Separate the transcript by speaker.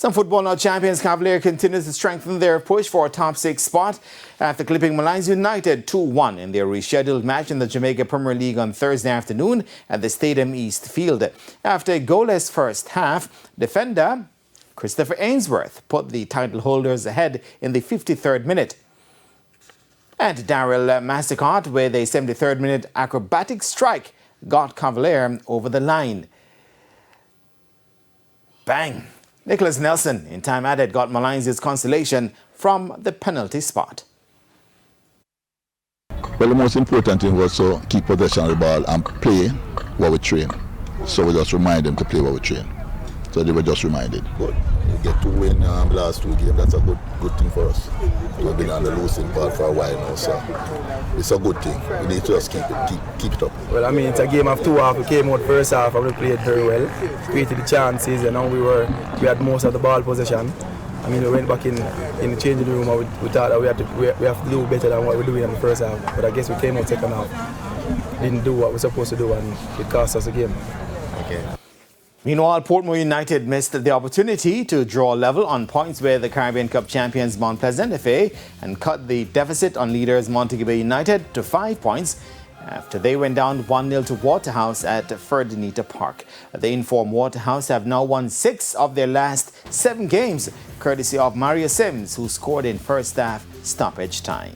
Speaker 1: Some football now champions Cavalier continues to strengthen their push for a top 6 spot after clipping Molynes United 2-1 in their rescheduled match in the Jamaica Premier League on Thursday afternoon at the Stadium East Field. After a goalless first half, defender Christopher Ainsworth put the title holders ahead in the 53rd minute. And Daryl Masticott, with a 73rd minute acrobatic strike, got Cavalier over the line. Bang! Nicholas Nelson, in time added, got Molynes' consolation from the penalty spot.
Speaker 2: Well, the most important thing was to keep possession of the ball and play what we train. So we just remind them to play what we train. So they were just reminded. But we get to win last 2 games. That's a good thing for us. We've been on the losing part for a while now, so it's a good thing. We need to just keep it up.
Speaker 3: Well, I mean, it's a game of 2 halves. We came out first half and we played very well. Created the chances, and now we had most of the ball possession. I mean, we went back in the changing room and we thought that we have to do better than what we're doing in the first half. But I guess we came out second half, didn't do what we're supposed to do, and it cost us a game.
Speaker 1: Okay. Meanwhile, Portmore United missed the opportunity to draw level on points with the Caribbean Cup champions Mount Pleasant FA and cut the deficit on leaders Montego Bay United to 5 points after they went down 1-0 to Waterhouse at Ferdinita Park. The informed Waterhouse have now won 6 of their last 7 games, courtesy of Mario Sims, who scored in first half stoppage time.